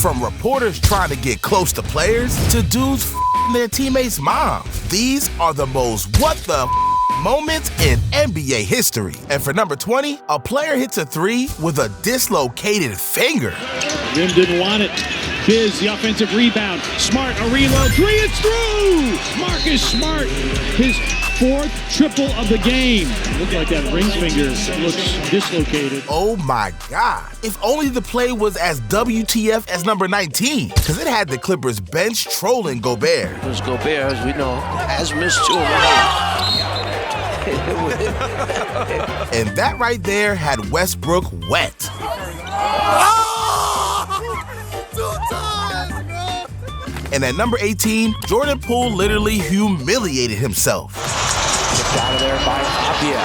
From reporters trying to get close to players to dudes f***ing their teammates' mom. These are the most what the moments in NBA history. And for number 20, a player hits a three with a dislocated finger. Rim didn't want it. Biz, the offensive rebound. Smart, a reload. Three, it's through! Marcus Smart, his fourth triple of the game. Looked like that ring finger looks dislocated. Oh my God. If only the play was as WTF as number 19, because it had the Clippers bench trolling Gobert. Because Gobert, as we know, has missed 2 of them. And that right there had Westbrook wet. And at number 18, Jordan Poole literally humiliated himself. Kicked out of there by Apia.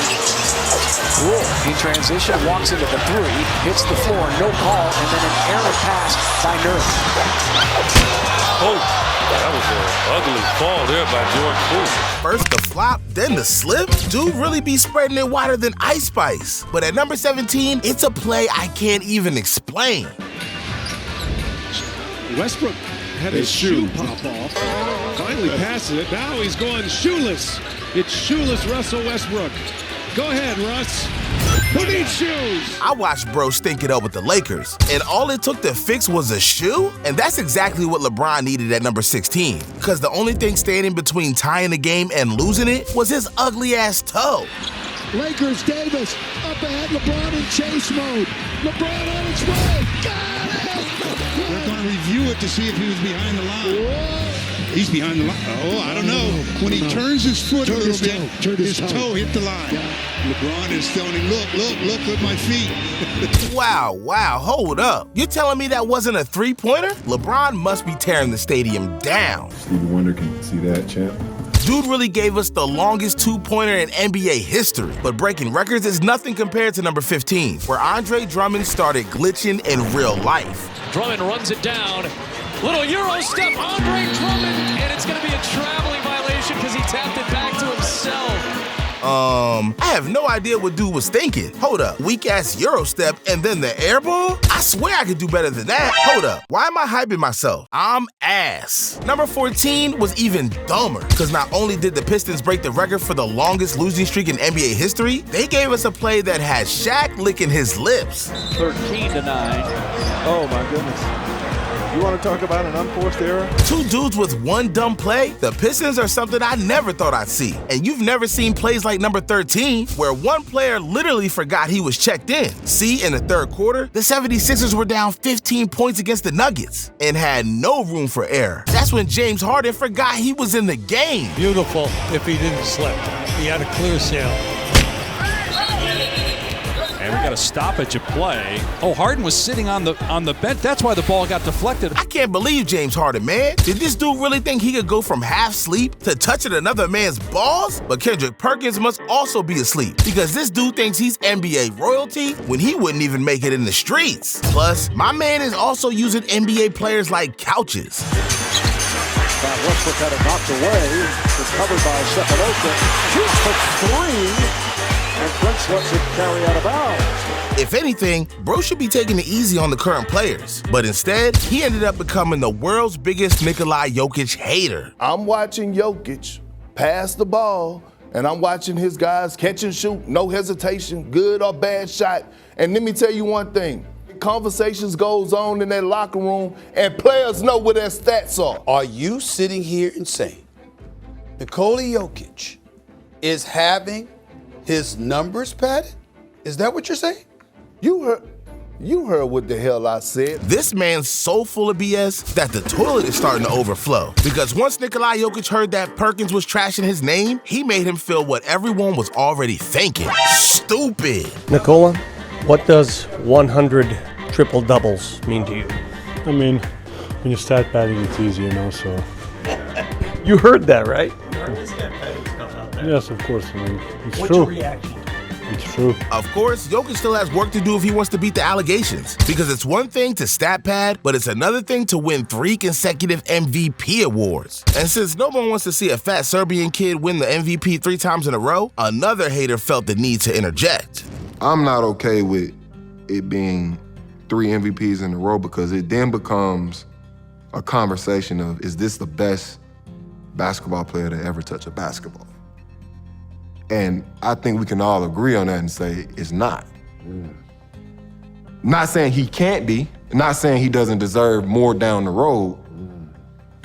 Poole, in transition, walks into the three, hits the floor, no call, and then an errant pass by Nurse. Oh, that was an ugly fall there by Jordan Poole. First the flop, then the slip. Dude really be spreading it wider than Ice Spice. But at number 17, it's a play I can't even explain. Westbrook had his shoe pop off. Finally passes it. Now he's going shoeless. It's shoeless Russell Westbrook. Go ahead, Russ. Who needs shoes? I watched bro stink it up with the Lakers, and all it took to fix was a shoe? And that's exactly what LeBron needed at number 16, because the only thing standing between tying the game and losing it was his ugly-ass toe. Lakers, Davis, up ahead, LeBron in chase mode. LeBron on its way. Got it! They're going to review it to see if he was behind the line. Whoa. He's behind the line. Oh, I don't know. When he turns his foot a little bit, his toe hit the line. LeBron is telling him, look at my feet. Wow, hold up. You're telling me that wasn't a three-pointer? LeBron must be tearing the stadium down. Stevie Wonder can see that, champ. Dude really gave us the longest two-pointer in NBA history. But breaking records is nothing compared to number 15, where Andre Drummond started glitching in real life. Drummond runs it down. Little Euro step, Andre Drummond, and it's going to be a traveling violation because he tapped it back to himself. I have no idea what dude was thinking. Hold up, weak-ass Euro step and then the air ball? I swear I could do better than that. Hold up, why am I hyping myself? I'm ass. Number 14 was even dumber, because not only did the Pistons break the record for the longest losing streak in NBA history, they gave us a play that had Shaq licking his lips. 13-9. Oh my goodness. You want to talk about an unforced error? Two dudes with one dumb play? The Pistons are something I never thought I'd see. And you've never seen plays like number 13, where one player literally forgot he was checked in. See, in the third quarter, the 76ers were down 15 points against the Nuggets and had no room for error. That's when James Harden forgot he was in the game. Beautiful if he didn't slip. He had a clear sail. And we got a stoppage of play. Oh, Harden was sitting on the bench. That's why the ball got deflected. I can't believe James Harden, man. Did this dude really think he could go from half sleep to touching another man's balls? But Kendrick Perkins must also be asleep, because this dude thinks he's NBA royalty when he wouldn't even make it in the streets. Plus, my man is also using NBA players like couches. Westbrook had it knocked away. Recovered by Sepulveda. Shoots for three. And Prince lets it carry out of bounds. If anything, bro should be taking it easy on the current players. But instead, he ended up becoming the world's biggest Nikola Jokic hater. I'm watching Jokic pass the ball, and I'm watching his guys catch and shoot, no hesitation, good or bad shot. And let me tell you one thing. Conversations goes on in that locker room, and players know what their stats are. Are you sitting here and saying Nikola Jokic is having his numbers padded? Is that what you're saying? You heard what the hell I said. This man's so full of BS that the toilet is starting to overflow. Because once Nikola Jokic heard that Perkins was trashing his name, he made him feel what everyone was already thinking. Stupid. Nikola, what does 100 triple doubles mean to you? I mean, when you start batting, it's easy, you know, so. You heard that, right? Yes, of course. I mean, it's What's true. your reaction? It's true. Of course, Jokic still has work to do if he wants to beat the allegations. Because it's one thing to stat pad, but it's another thing to win 3 consecutive MVP awards. And since no one wants to see a fat Serbian kid win the MVP 3 times in a row, another hater felt the need to interject. I'm not okay with it being 3 MVPs in a row because it then becomes a conversation of, is this the best basketball player to ever touch a basketball? And I think we can all agree on that and say it's not. Not saying he can't be, not saying he doesn't deserve more down the road,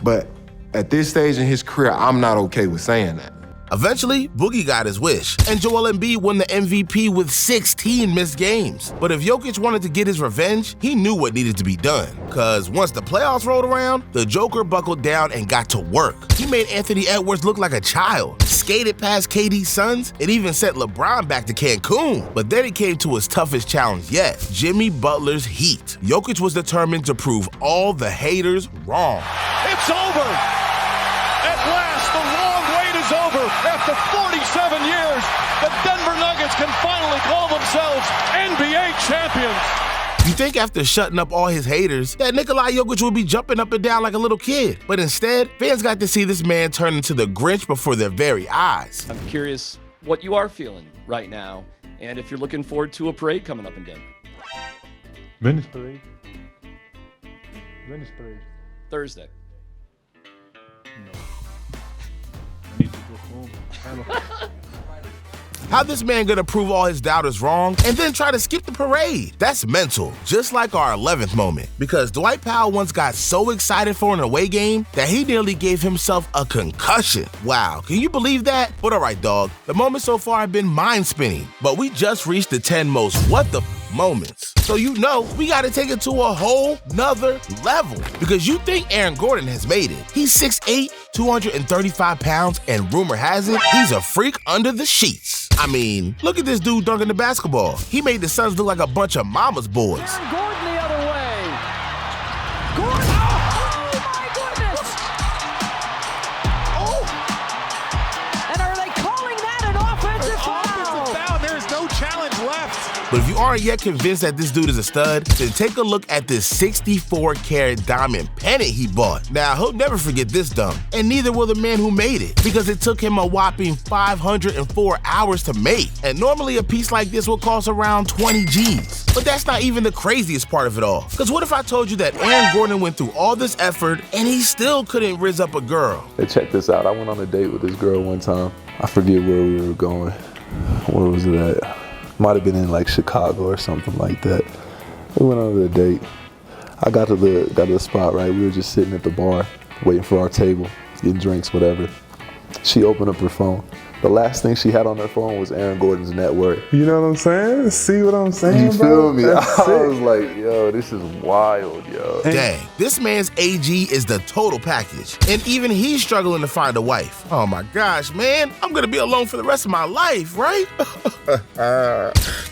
but at this stage in his career, I'm not okay with saying that. Eventually, Boogie got his wish, and Joel Embiid won the MVP with 16 missed games. But if Jokic wanted to get his revenge, he knew what needed to be done. Cause once the playoffs rolled around, the Joker buckled down and got to work. He made Anthony Edwards look like a child, skated past KD's Suns, and even sent LeBron back to Cancun. But then it came to his toughest challenge yet, Jimmy Butler's Heat. Jokic was determined to prove all the haters wrong. It's over! At last, the long wait is over. After 47 years, the Denver Nuggets can finally call themselves NBA champions. You think after shutting up all his haters that Nikola Jokic would be jumping up and down like a little kid. But instead, fans got to see this man turn into the Grinch before their very eyes. I'm curious what you are feeling right now and if you're looking forward to a parade coming up in Denver. Venice Parade. Venice Parade. Thursday. No. I need to go home. How this man gonna prove all his doubters wrong and then try to skip the parade? That's mental, just like our 11th moment. Because Dwight Powell once got so excited for an away game that he nearly gave himself a concussion. Wow, can you believe that? But alright dog, the moments so far have been mind-spinning, but we just reached the 10 most what the moments. So you know, we gotta take it to a whole nother level. Because you think Aaron Gordon has made it. He's 6'8", 235 pounds, and rumor has it, he's a freak under the sheets. I mean, look at this dude dunking the basketball. He made the Suns look like a bunch of mama's boys. Aaron Gordon the other way. Gordon! Oh my goodness! Oh! And are they calling that an offensive foul? Offensive foul. There is no challenge left. But if you aren't yet convinced that this dude is a stud, then take a look at this 64-karat diamond pennant he bought. Now, he'll never forget this dunk, and neither will the man who made it, because it took him a whopping 504 hours to make. And normally a piece like this will cost around 20 G's. But that's not even the craziest part of it all. Because what if I told you that Aaron Gordon went through all this effort and he still couldn't rizz up a girl? Hey, check this out. I went on a date with this girl one time. I forget where we were going. Where was it at? Might have been in like Chicago or something like that. We went on a date. I got to the spot, right? We were just sitting at the bar, waiting for our table, getting drinks, whatever. She opened up her phone. The last thing she had on her phone was Aaron Gordon's net worth. You know what I'm saying? See what I'm saying, You feel me? I was like, yo, this is wild, yo. Dang, this man's AG is the total package. And even he's struggling to find a wife. Oh my gosh, man, I'm gonna be alone for the rest of my life, right?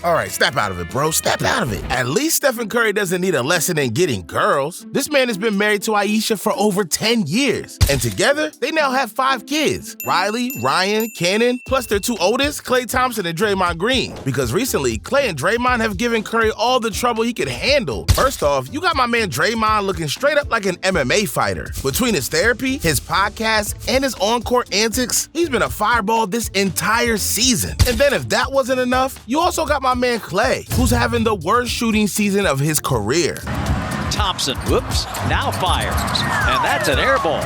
All right, snap out of it, bro, snap out of it. At least Stephen Curry doesn't need a lesson in getting girls. This man has been married to Aisha for over 10 years. And together, they now have 5 kids. Riley, Ryan, Cannon, plus their 2 oldest, Klay Thompson and Draymond Green. Because recently, Klay and Draymond have given Curry all the trouble he could handle. First off, you got my man Draymond looking straight up like an MMA fighter. Between his therapy, his podcast, and his on-court antics, he's been a fireball this entire season. And then if that wasn't enough, you also got my man Klay, who's having the worst shooting season of his career. Thompson, whoops, now fires, and that's an air ball.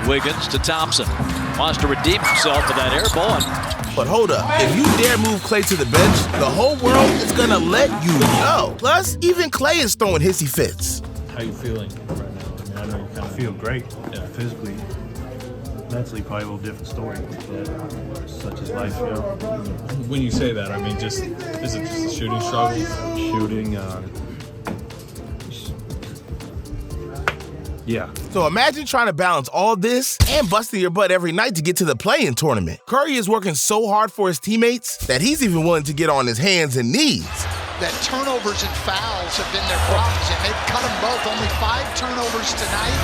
Wiggins to Thompson. Wants to redeem himself with that air ball. But hold up, if you dare move Klay to the bench, the whole world is gonna let you know. Plus, even Klay is throwing hissy fits. How you feeling right now? I mean, I know you kind of feel great. Yeah. Physically, mentally, probably a little different story. Yeah. Such is life, you know. When you say that, I mean, is it just a shooting struggle? Shooting, yeah. So imagine trying to balance all this and busting your butt every night to get to the play-in tournament. Curry is working so hard for his teammates that he's even willing to get on his hands and knees. That turnovers and fouls have been their problems, and they've cut them both. Only 5 turnovers tonight.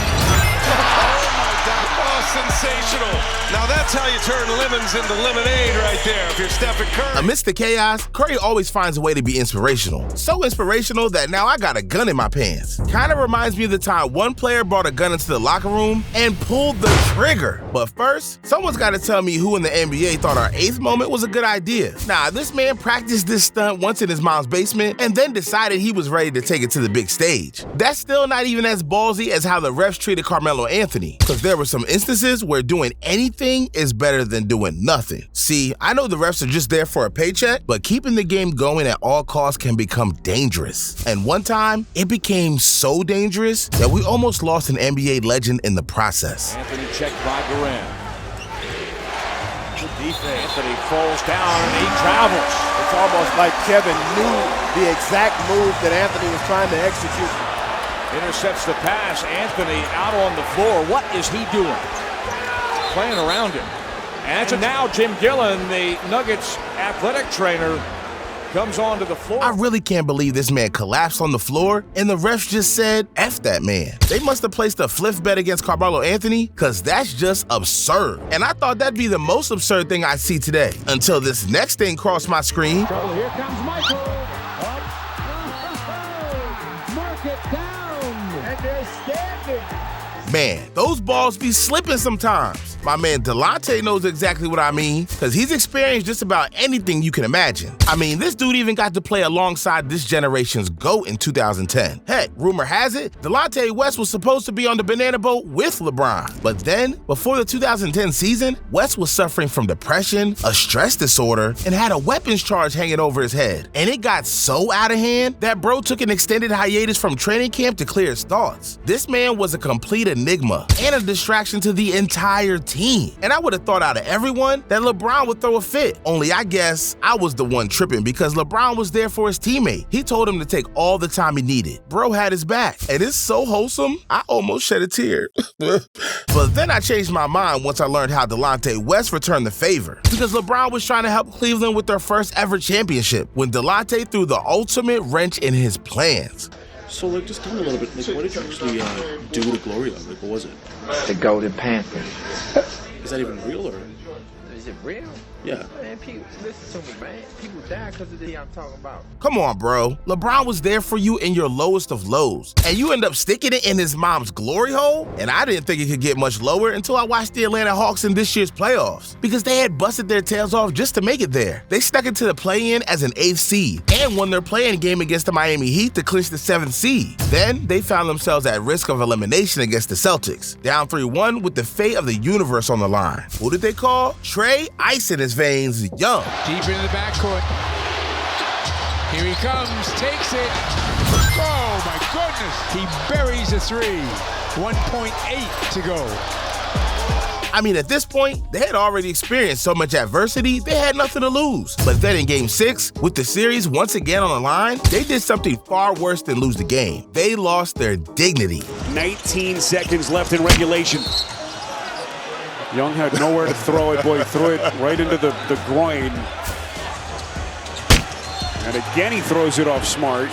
Oh, my God. Oh, sensational. Now that's how you turn lemons into lemonade right there if you're Stephen Curry. Amidst the chaos, Curry always finds a way to be inspirational. So inspirational that now I got a gun in my pants. Kinda reminds me of the time one player brought a gun into the locker room and pulled the trigger. But first, someone's gotta tell me who in the NBA thought our 8th moment was a good idea. Nah, this man practiced this stunt once in his mom's basement basement and then decided he was ready to take it to the big stage. That's still not even as ballsy as how the refs treated Carmelo Anthony, because there were some instances where doing anything is better than doing nothing. See, I know the refs are just there for a paycheck, but keeping the game going at all costs can become dangerous. And one time, it became so dangerous that we almost lost an NBA legend in the process. Anthony checked by Durant. Good defense. Anthony falls down and he travels. It's almost like Kevin knew the exact move that Anthony was trying to execute. Intercepts the pass. Anthony out on the floor. What is he doing? Playing around him. And now Jim Gillen, the Nuggets athletic trainer, comes onto the floor. I really can't believe this man collapsed on the floor and the refs just said, F that man. They must have placed a flip bet against Carmelo Anthony, because that's just absurd. And I thought that'd be the most absurd thing I see today, until this next thing crossed my screen. Trouble, here comes Michael. Up. Mark it down. And they're standing. Man, those balls be slipping sometimes. My man Delonte knows exactly what I mean, because he's experienced just about anything you can imagine. I mean, this dude even got to play alongside this generation's GOAT in 2010. Heck, rumor has it, Delonte West was supposed to be on the banana boat with LeBron. But then, before the 2010 season, West was suffering from depression, a stress disorder, and had a weapons charge hanging over his head. And it got so out of hand that bro took an extended hiatus from training camp to clear his thoughts. This man was a complete enigma and a distraction to the entire team. And I would have thought out of everyone that LeBron would throw a fit. Only I guess I was the one tripping, because LeBron was there for his teammate. He told him to take all the time he needed. Bro had his back. And it's so wholesome, I almost shed a tear. But then I changed my mind once I learned how Delonte West returned the favor, because LeBron was trying to help Cleveland with their first ever championship when Delonte threw the ultimate wrench in his plans. So, like, just tell me a little bit, like, what did you actually do to Gloria? Like, what was it? The Golden Panther. Is that even real, or? Is it real? Yeah. Man, people, listen to me, man. People die because of the I'm talking about. Come on, bro. LeBron was there for you in your lowest of lows, and you end up sticking it in his mom's glory hole? And I didn't think it could get much lower until I watched the Atlanta Hawks in this year's playoffs, because they had busted their tails off just to make it there. They stuck it to the play-in as an 8th seed and won their play-in game against the Miami Heat to clinch the 7th seed. Then they found themselves at risk of elimination against the Celtics, down 3-1 with the fate of the universe on the line. Who did they call? Trey, ice in his veins, young. Deep into the backcourt. Here he comes, takes it. Oh my goodness! He buries a three. 1.8 to go. I mean, at this point, they had already experienced so much adversity, they had nothing to lose. But then in Game 6, with the series once again on the line, they did something far worse than lose the game. They lost their dignity. 19 seconds left in regulation. Young had nowhere to throw it. Boy, threw it right into the groin. And again, he throws it off Smart.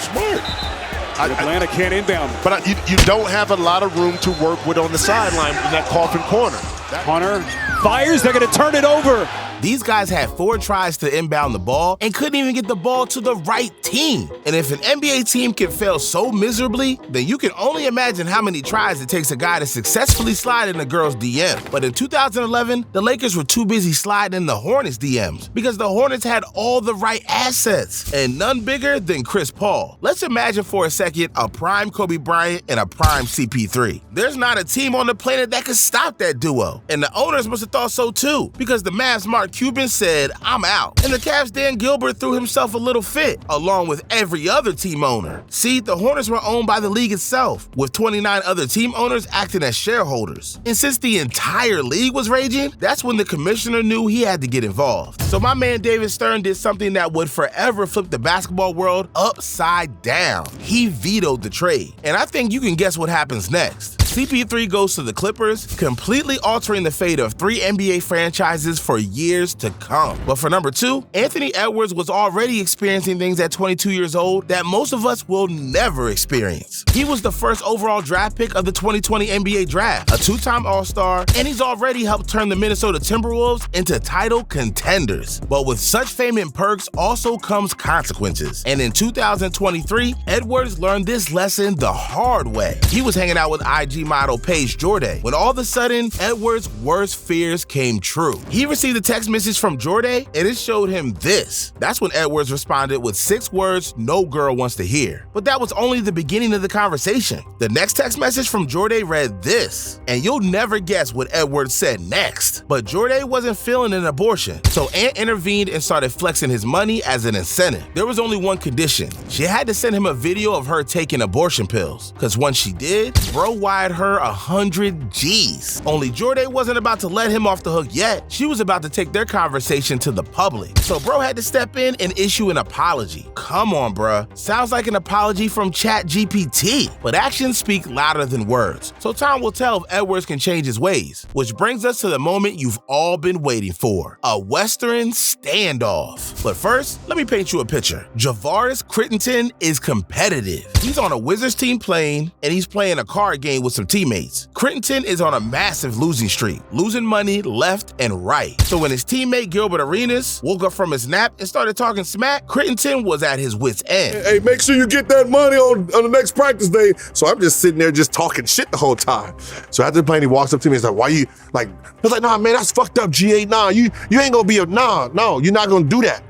Atlanta can't inbound. But you don't have a lot of room to work with on the sideline in that coffin corner. Hunter fires. They're going to turn it over. These guys had 4 tries to inbound the ball and couldn't even get the ball to the right team. And if an NBA team can fail so miserably, then you can only imagine how many tries it takes a guy to successfully slide in a girl's DM. But in 2011, the Lakers were too busy sliding in the Hornets' DMs because the Hornets had all the right assets and none bigger than Chris Paul. Let's imagine for a second a prime Kobe Bryant and a prime CP3. There's not a team on the planet that could stop that duo. And the owners must have thought so too, because the Mavs' Mark Cuban said, I'm out. And the Cavs' Dan Gilbert threw himself a little fit, along with every other team owner. See, the Hornets were owned by the league itself, with 29 other team owners acting as shareholders. And since the entire league was raging, that's when the commissioner knew he had to get involved. So my man David Stern did something that would forever flip the basketball world upside down. He vetoed the trade. And I think you can guess what happens next. CP3 goes to the Clippers, completely altering the fate of 3 NBA franchises for years to come. But for number 2, Anthony Edwards was already experiencing things at 22 years old that most of us will never experience. He was the first overall draft pick of the 2020 NBA draft, a 2-time All-Star, and he's already helped turn the Minnesota Timberwolves into title contenders. But with such fame and perks also comes consequences. And in 2023, Edwards learned this lesson the hard way. He was hanging out with IG model Paige Jordan, when all of a sudden, Edwards' worst fears came true. He received a text message from Jordan, and it showed him this. That's when Edwards responded with 6 words no girl wants to hear. But that was only the beginning of the conversation. The next text message from Jordan read this, and you'll never guess what Edwards said next. But Jordan wasn't feeling an abortion, so Ant intervened and started flexing his money as an incentive. There was only one condition. She had to send him a video of her taking abortion pills, because once she did, bro wired her 100 G's. Only Jordan wasn't about to let him off the hook yet. She was about to take their conversation to the public. So bro had to step in and issue an apology. Come on, bruh. Sounds like an apology from ChatGPT. But actions speak louder than words. So time will tell if Edwards can change his ways. Which brings us to the moment you've all been waiting for. A Western standoff. But first, let me paint you a picture. Javaris Crittenton is competitive. He's on a Wizards team playing, and he's playing a card game with some teammates. Crittenton is on a massive losing streak, losing money left and right. So when his teammate Gilbert Arenas woke up from his nap and started talking smack, Crittenton was at his wit's end. Hey, make sure you get that money on the next practice day. So I'm just sitting there just talking shit the whole time. So after playing, he walks up to me and he's like, why you, like, I was like, nah, man, that's fucked up, G8. Nah, you ain't gonna be no, you're not gonna do that.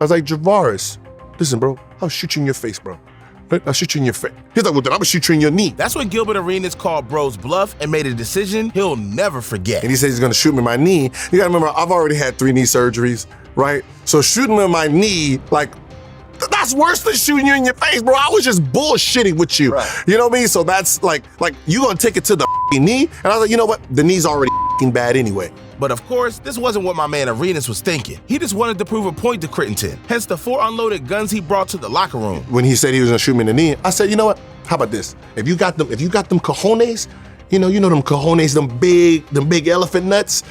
I was like, Javaris, listen, bro, I'll shoot you in your face, bro. I'll shoot you in your face. He's like, well, then I'm gonna shoot you in your knee. That's when Gilbert Arenas called bro's bluff and made a decision he'll never forget. And he said he's gonna shoot me in my knee. You gotta remember, I've already had 3 knee surgeries, right? So shooting me in my knee, like, that's worse than shooting you in your face, bro. I was just bullshitting with you. Right. You know what I mean? So that's like you gonna take it to the knee? And I was like, you know what? The knee's already bad anyway. But of course, this wasn't what my man Arenas was thinking. He just wanted to prove a point to Crittenton, hence the 4 unloaded guns he brought to the locker room. When he said he was gonna shoot me in the knee, I said, you know what? How about this? If you got them cojones, you know them cojones, them big elephant nuts,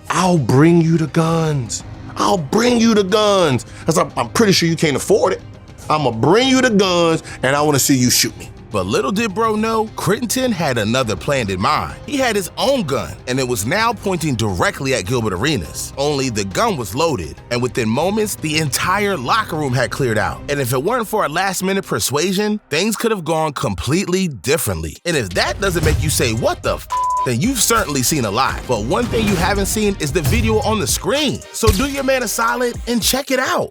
I'll bring you the guns. I'll bring you the guns. I'm pretty sure you can't afford it. I'm gonna bring you the guns and I wanna see you shoot me. But little did bro know, Crittenton had another plan in mind. He had his own gun, and it was now pointing directly at Gilbert Arenas. Only the gun was loaded, and within moments, the entire locker room had cleared out. And if it weren't for a last-minute persuasion, things could have gone completely differently. And if that doesn't make you say, what the f***, then you've certainly seen a lot. But one thing you haven't seen is the video on the screen. So do your man a solid and check it out.